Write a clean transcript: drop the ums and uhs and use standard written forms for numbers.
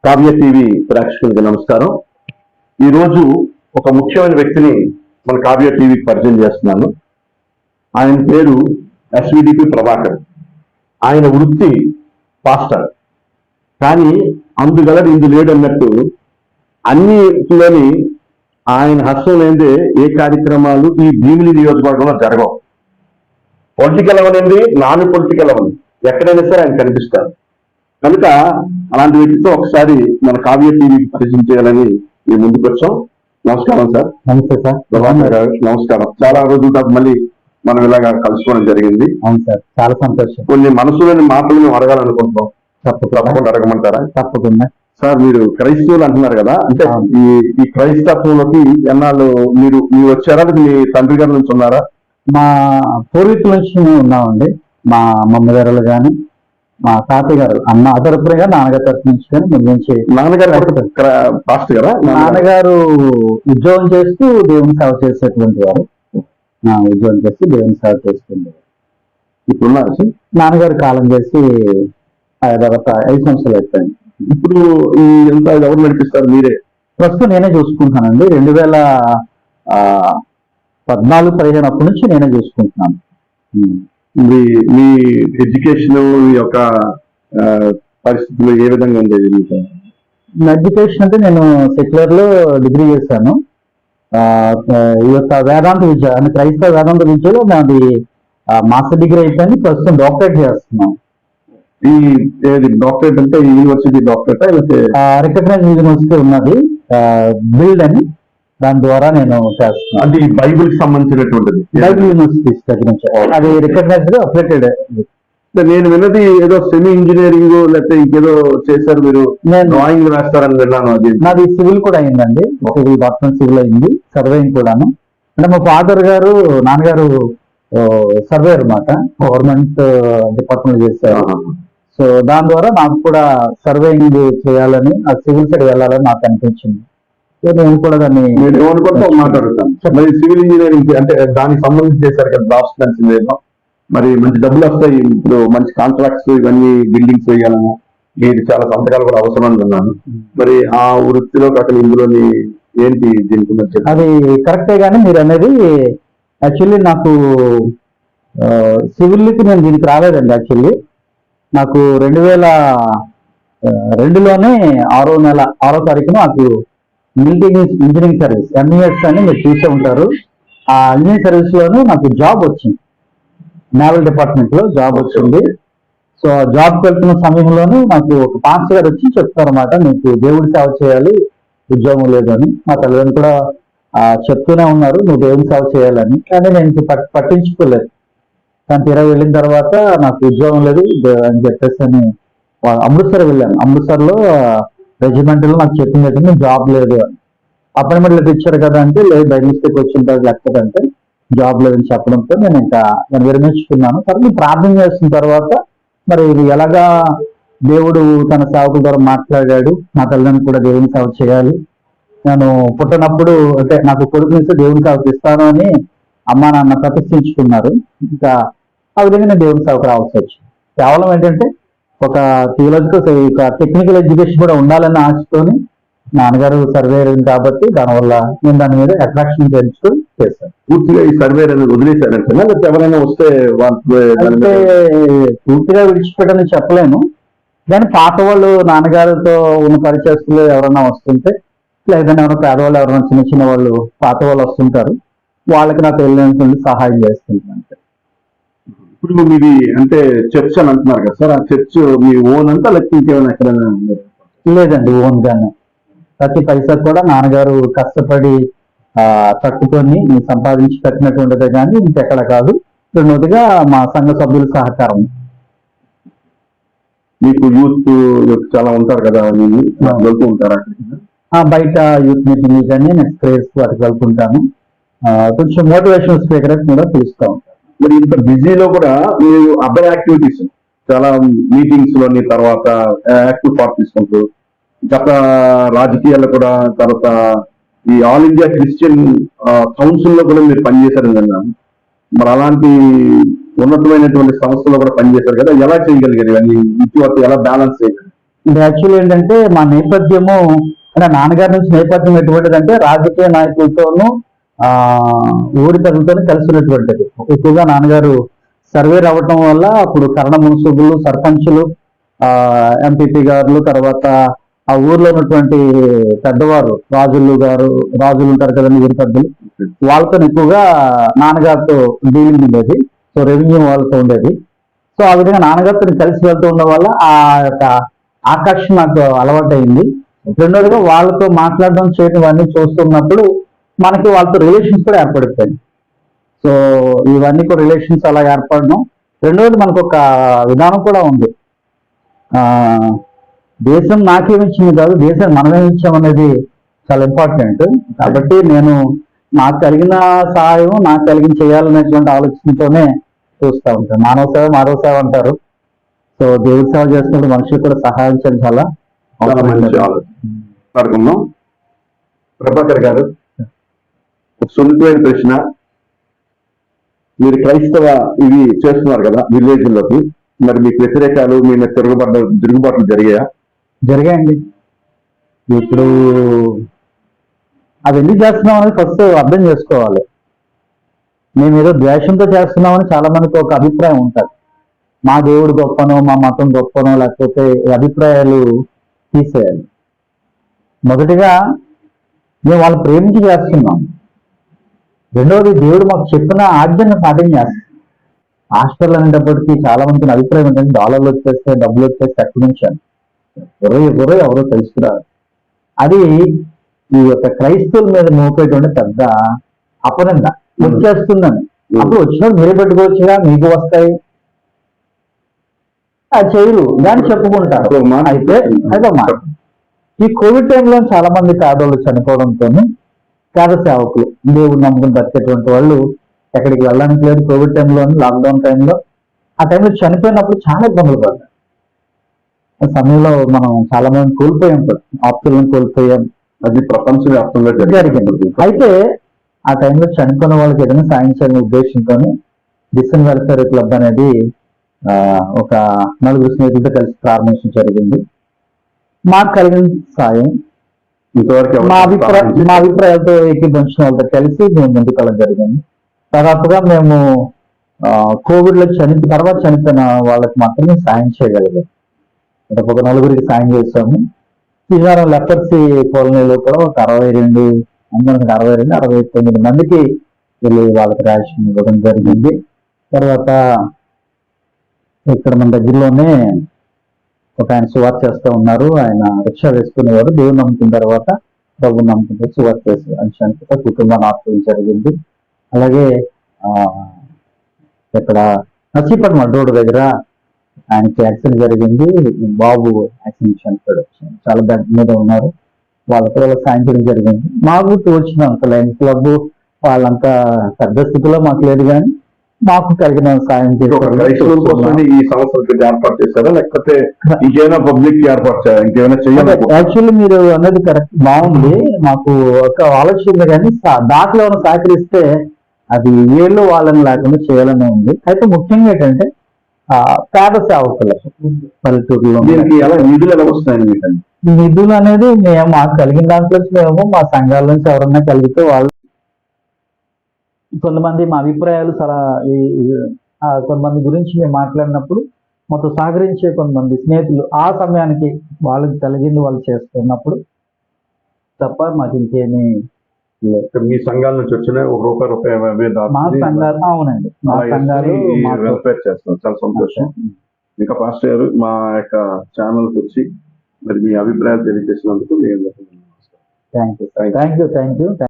Kavya TV ప్రేక్షకులకి నమస్కారం. ఈరోజు ఒక ముఖ్యమైన వ్యక్తిని మన కావ్య టీవీకి పరిచయం చేస్తున్నాను. ఆయన పేరు ఎస్విడిపి ప్రభాకర్. ఆయన వృత్తి పాస్టర్, కానీ అందుగలడు ఇందు లేడు అన్నట్టు అన్నిలోని ఆయన హస్తం లేదే ఏ కార్యక్రమాలు ఈ భీమిలి నియోజకవర్గంలో జరగవు. పొలిటికల్ అవనండి, నాన్ పొలిటికల్ అవని ఎక్కడైనా సరే ఆయన కనిపిస్తారు. కనుక అలాంటి వ్యక్తితో ఒకసారి మన కావ్య టీవీకి పరిచయం చేయాలని మేము ముందుకు వచ్చాం. నమస్కారం సార్. నమస్తే సార్. ప్రభాకర్ గారు నమస్కారం. చాలా రోజుల తర్వాత మళ్ళీ మనం ఇలాగా కలుసుకోవడం జరిగింది. అవును సార్, చాలా సంతోషం. కొన్ని మనసులోని మాటలు మేము అడగాలనుకుంటున్నాం. తప్పకుండా అడగమంటారా? తప్పకుండా సార్. మీరు క్రైస్తవులు అంటున్నారు కదా, అంటే ఈ క్రైస్తవంలోకి ఎన్నాళ్ళు మీరు వచ్చారా? మీ తండ్రి గారి నుంచి ఉన్నారా? మా పూర్వీకుల నుంచి మేము ఉన్నామండి. మా మమ్మీ గారు కానీ మా తాతయ్య గారు, అమ్మ తరపున కానీ నాన్నగారి తరపు నుంచి కానీ ముందు నుంచి. నాన్నగారు పాస్ట్ కదా? నాన్నగారు ఉద్యోగం చేస్తూ దేవుని సేవ చేసేటువంటి వారు. ఉద్యోగం చేస్తూ దేవుని సేవ చేస్తుండేవారు. ఇప్పుడు ఉన్నారు సార్? నాన్నగారు కాలం చేసి 5 సంవత్సరాలు అయిపోయింది. ఇప్పుడు ఈ ఎంత ఎవరు నడిపిస్తారు? మీరే? ప్రస్తుతం నేనే చూసుకుంటున్నానండి. 2014-15 అప్పటి నుంచి నేనే చూసుకుంటున్నాను. మీ ఎడ్యుకేషన్ యొక్క పరిస్థితులు ఏ విధంగా ఉండేది? ఎడ్యుకేషన్ అంటే నేను సెక్యులర్ లో డిగ్రీ చేశాను. ఈ యొక్క వేదాంత విద్య అంటే క్రైస్తవ వేదాంత విద్యలో నాది మాస్టర్ డిగ్రీ అయిపోయింది. ప్రస్తుతం డాక్టరేట్ చేస్తున్నాను. ఈ డాక్టరేట్ అంటే యూనివర్సిటీ డాక్టరేట్? రికగ్నైజ్ యూనివర్సిటీ ఉన్నది బిల్డ్ అని, దాని ద్వారా నేను చేస్తున్నాను. అంటే ఈ బైబిల్ కి సంబంధించినటువంటిది బైబిల్ యూనివర్సిటీస్ దగ్గర నుంచి అది రికగ్నైజ్డ్ అప్డేటెడ్. నేను విన్నది ఏదో సెమీ ఇంజనీరింగ్ లేకపోతే ఇంకేదో చేశారు మీరు, డ్రాయింగ్ వేస్తారని విన్నాను. అది నాది సివిల్ కూడా అయిందండి. సివిల్ డాక్టర్ సివిల్ అయింది, సర్వేయింగ్ కూడాను. అంటే మా ఫాదర్ గారు, నాన్నగారు సర్వే అనమాట, గవర్నమెంట్ డిపార్ట్మెంట్ చేశారు. సో దాని ద్వారా నాకు కూడా సర్వేయింగ్ చేయాలని, ఆ సివిల్ సైడ్ వెళ్ళాలని నాకు అనిపించింది. నేను కూడా దాన్ని మాట్లాడుతాను. మరి సివిల్ ఇంజనీరింగ్ అంటే దానికి సంబంధించి చేశారు కదా, డాక్టర్స్ మరి మంచి డబ్బులు వస్తాయి. ఇప్పుడు మంచి కాంట్రాక్ట్స్, ఇవన్నీ బిల్డింగ్స్ వేయాలన్నా మీరు చాలా సంతకాలు కూడా అవసరం అని విన్నాను. మరి ఆ వృత్తిలో కాకుండా ఇందులోని ఏంటి దీనికి? అది కరెక్టే, కానీ మీరు అనేది యాక్చువల్లీ నాకు సివిల్కి నేను దీనికి రాలేదండి. యాక్చువల్లీ నాకు 2002లోనే 6వ తారీఖున నాకు మిలిటరీ ఇంజనీరింగ్ సర్వీస్ MES అని మీరు చూసే ఉంటారు. ఆ ఇంజనీరింగ్ సర్వీస్ లోనే నాకు జాబ్ వచ్చింది. నేవల్ డిపార్ట్మెంట్ లో జాబ్ వచ్చింది. సో జాబ్కి వెళ్తున్న సమయంలోనే నాకు ఒక పాస్టర్ గారు వచ్చి చెప్తారన్నమాట, నీకు దేవుడి సేవ చేయాలి, ఉద్యోగం లేదు అని. మా తల్లిదండ్రులు కూడా చెప్తూనే ఉన్నారు, నువ్వు దేవుడి సేవ చేయాలని. కానీ నేను పట్టించుకోలేదు. కానీ తీరా వెళ్ళిన తర్వాత నాకు ఉద్యోగం లేదు అని చెప్పేసి అని అమృత్సర్ వెళ్ళాను. అమృత్సర్ లో రెజిమెంట్ లో నాకు చెప్పింది నేను జాబ్ లేదు అని. అపాయింట్మెంట్ లెటర్ ఇచ్చారు కదా అంటే, లేదు బై మిస్టేక్ వచ్చింటారు లేకపోతే అంటే జాబ్ లేదని చెప్పడంతో నేను ఇంకా నేను విరమించుకున్నాను. తర్వాత ప్రార్థన చేసిన తర్వాత మరి ఇది ఎలాగా దేవుడు తన సేవకుల ద్వారా మాట్లాడాడు, నా తల్లిదండ్రులు కూడా దేవుని సేవ చేయాలి. నేను పుట్టినప్పుడు అంటే నాకు కొడుకునిస్తే దేవుని సేవకు ఇస్తాను అని అమ్మా నాన్న ప్రతిష్ఠించుకున్నారు. ఇంకా ఆ విధంగా నేను దేవుని సేవకు రావాల్సి వచ్చింది. కేవలం ఏంటంటే ఒక థియాలజికల్, ఒక టెక్నికల్ ఎడ్యుకేషన్ కూడా ఉండాలన్న ఆశతోని నాన్నగారు సర్వేర్ కాబట్టి దానివల్ల నేను దాని మీద అట్రాక్షన్ పెంచుకొని చేశాను. పూర్తిగా ఈ సర్వేర్ అనేది వదిలేశారంటే ఎవరైనా వస్తే అంటే పూర్తిగా విడిచిపెట్టని చెప్పలేను, కానీ పాత వాళ్ళు నాన్నగారితో ఉన్న పరిచయస్తులు ఎవరైనా వస్తుంటే, లేదంటే ఎవరైనా పేదవాళ్ళు ఎవరైనా చిన్న చిన్న వాళ్ళు పాత వాళ్ళు వస్తుంటారు, వాళ్ళకి నాకు వెళ్ళినటువంటి సహాయం చేస్తుంటాను. ఇప్పుడు మీది అంటే చర్చ్ అని అంటున్నారు కదా సార్, ఆ చర్చ్ మీ ఓన్ అంతా లేకపోతే ఇంకేమైనా ఎక్కడైనా? లేదండి, ఓన్ గానే. ప్రతి పైసా కూడా నాన్నగారు కష్టపడి కట్టుకొని సంపాదించి కట్టినటువంటిదే కానీ ఇంకెక్కడ కాదు. రెండవదిగా మా సంఘ సభ్యుల సహకారం. మీకు యూత్ చాలా ఉంటారు కదా, వెళ్తూ ఉంటారా? బయట యూత్ మీటింగ్ కానీ నెక్స్ట్ ప్రేయర్స్ వాటికి వెళ్తుంటాను. కొంచెం మోటివేషనల్ స్పీకర్ కూడా పిలుస్తూ ఉంటాను. మరి ఇంత బిజీలో కూడా మీరు అదర్ యాక్టివిటీస్ చాలా మీటింగ్స్ లోని తర్వాత యాక్టివ్ పార్ట్ తీసుకుంటూ గత రాజకీయాల్లో కూడా, తర్వాత ఈ ఆల్ ఇండియా క్రిస్టియన్ కౌన్సిల్ లో కూడా మీరు పనిచేశారని విన్నాను. మరి అలాంటి ఉన్నతమైనటువంటి సంస్థలో కూడా పనిచేశారు కదా, ఎలా చేయగలిగారు ఇవన్నీ? ఇటు ఎలా బ్యాలెన్స్ చేయగలిగారు? ఇది యాక్చువల్ ఏంటంటే మా నేపథ్యము అంటే నాన్నగారి నుంచి నేపథ్యం ఎటువంటిదంటే రాజకీయ నాయకులతోనూ ఆ ఊరి ప్రజలతోనూ కలిసి ఉన్నటువంటిది. ఎక్కువగా నాన్నగారు సర్వే రావటం వల్ల అప్పుడు కరణ మున్సిపులు, సర్పంచులు, ఎంపీపీ గారు, తర్వాత ఆ ఊర్లో ఉన్నటువంటి పెద్దవారు రాజులు ఉంటారు కదండి, ఊరి పెద్దలు, వాళ్ళతో ఎక్కువగా నాన్నగారితో డీలింగ్ ఉండేది. సో రెవెన్యూ వాళ్ళతో ఉండేది. సో ఆ విధంగా నాన్నగారితో కలిసి వెళ్తూ ఉండడం వల్ల ఆ యొక్క ఆకర్షణ నాకు అలవాటైంది. రెండోదిగా వాళ్ళతో మాట్లాడడం చేయడం అన్నీ చూస్తున్నప్పుడు మనకి వాళ్ళతో రిలేషన్స్ కూడా ఏర్పడిపోయాయి. సో ఇవన్నీ కూడా రిలేషన్స్ అలా ఏర్పడడం. రెండోది మనకు ఒక విధానం కూడా ఉంది. ఆ దేశం నాకేమిచ్చింది కాదు, దేశం మనమేమి ఇచ్చామనేది చాలా ఇంపార్టెంట్. కాబట్టి నేను నాకు కలిగిన సహాయం నాకు కలిగిన చేయాలనేటువంటి ఆలోచనతోనే చూస్తూ ఉంటాను. మానవ సేవ అంటారు. సో దేవుడి సేవ చేస్తున్నప్పుడు మనుషులు కూడా సహాయం చేయడం చాలా చాలా మంచి ఆలోచన. మాట్లాడుకుందాం. ప్రభాకర్ గారు, ఒక సున్నితమైన ప్రశ్న. మీరు క్రైస్తవ ఇవి చేస్తున్నారు కదా విలేజ్లోకి, మరి మీకు వ్యతిరేకాలు, మీ మీద తిరుగుబాట్లు జరిగాయండి. ఇప్పుడు అవి ఎందుకు చేస్తున్నాం అనేది ఫస్ట్ అర్థం చేసుకోవాలి. మేము ఏదో ద్వేషంతో చేస్తున్నామని చాలా మందికి ఒక అభిప్రాయం ఉంటుంది. మా దేవుడు గొప్పనో, మా మతం గొప్పనో, లేకపోతే ఈ అభిప్రాయాలు తీసేయాలి. మొదటిగా మేము వాళ్ళు ప్రేమించి చేస్తున్నాం. రెండవది దేవుడు మాకు చెప్పిన ఆజ్ఞను పాటించేస్తాం. హాస్టల్ అనేటప్పటికీ చాలా మందికి అభిప్రాయం ఏంటంటే డాలర్లు వచ్చేస్తే, డబ్బులు వచ్చేస్తే ఎక్కడి నుంచి అని ఎవరో తెలుసుకురారు. అది ఈ యొక్క క్రైస్తవుల మీద మోపేటువంటి పెద్ద అపనింద. వచ్చేస్తుందని అప్పుడు వచ్చినప్పుడు మీరే పెట్టుకోవచ్చుగా, మీకు వస్తాయి ఆ చేయరు దాన్ని చెప్పుకుంటారు. అయితే ఈ కోవిడ్ టైంలో చాలా మంది పేదవాళ్ళు చనిపోవడంతో పేద సేవకులు, దేవుడు నమ్ముకుని బతికేటువంటి వాళ్ళు ఎక్కడికి వెళ్ళడానికి లేదు. కోవిడ్ టైంలో, లాక్డౌన్ టైంలో, ఆ టైంలో చనిపోయినప్పుడు చాలా ఇబ్బందులు పడ్డారు. ఆ సమయంలో మనం చాలా మంది కోల్పోయాం, ఆప్తులను కోల్పోయాం. అది ప్రపంచవ్యాప్తంగా జరిగింది. అయితే ఆ టైంలో చనిపోయిన వాళ్ళకి ఏదైనా సాయం చేయాలనే ఉద్దేశంతో డిసెన్ వెల్ఫేర్ క్లబ్ అనేది ఒక 4 స్నేహితులతో కలిసి ప్రారంభించడం జరిగింది. మాకు కలిగిన సాయం మా అభిప్రాయాలతో ఏకీభవించిన వాళ్ళతో కలిసి మేము ముందుకు వెళ్ళడం జరిగింది. దాదాపుగా మేము కోవిడ్ లో తర్వాత చనిపోయిన వాళ్ళకి మాత్రమే సాయం చేయగలిగాం. ఒక 4 సాయం చేశాము. విజయనగరం లెపర్సీ కాలనీలో కూడా ఒక 69 మందికి వెళ్ళి వాళ్ళకి రేషన్ ఇవ్వడం జరిగింది. తర్వాత ఇక్కడ మన దగ్గరలోనే ఒక ఆయన సువార్త చేస్తూ ఉన్నారు. ఆయన రిక్షా వేసుకునేవారు. దేవుని నమ్ముకున్న తర్వాత ప్రభుని నమ్ముకుంటే సువార్త చేసే అంశానికి కుటుంబాన్ని ఆశ్రయించడం జరిగింది. అలాగే ఇక్కడ నర్సీపట్నం రోడ్డు దగ్గర ఆయనకి యాక్సిడెంట్ జరిగింది. బాబు యాక్సిడెంట్ చనిపోయాడు. చాలా బెడ్ మీద ఉన్నారు. వాళ్ళకి సాయం చేయడం జరిగింది. మాకు తోచినంత లయన్స్ క్లబ్ వాళ్ళంతా పెద్ద స్థితిలో మాకు లేదు, కానీ మాకు కలిగిన సాయం ఈ సంవత్సరం ఏర్పాటు చేశారా, లేకపోతే ఇంకేమైనా పబ్లిక్ ఏర్పాటు చేయాలి, ఇంకేమైనా చేయాలి? యాక్చువల్లీ మీరు అన్నది కరెక్ట్, బాగుంది. మాకు ఒక ఆలోచన ఉంది, కానీ దాంట్లో ఏమైనా సహకరిస్తే అది వీళ్ళు వాళ్ళని లేకుండా చేయాలని ఉంది. అయితే ముఖ్యంగా ఏంటంటే పేద సేవకులు పల్లెటూరులో నిధులు ఎలా వస్తున్నాయండి? నిధులు అనేది మేము మాకు కలిగిన దాంట్లో మేము మా సంఘాల నుంచి ఎవరన్నా కలిగితే వాళ్ళు కొంతమంది మా అభిప్రాయాలు కొంతమంది గురించి మేము మాట్లాడినప్పుడు మాతో సహకరించే కొంతమంది స్నేహితులు ఆ సమయానికి వాళ్ళకి కలిగింది వాళ్ళు చేస్తున్నప్పుడు తప్ప మాకు ఇంకేమీ మీ సంఘాల నుంచి వచ్చిన రూపాయి మా సంఘాలు, అవునండి, మా సంఘాలు వెల్ఫేర్ చేస్తాం. చాలా సంతోషం. ఇంకా పాస్టర్ గారు, మా యొక్క ఛానల్కి వచ్చి మరి మీ అభిప్రాయాలు తెలియజేసినందుకు థ్యాంక్ యూ.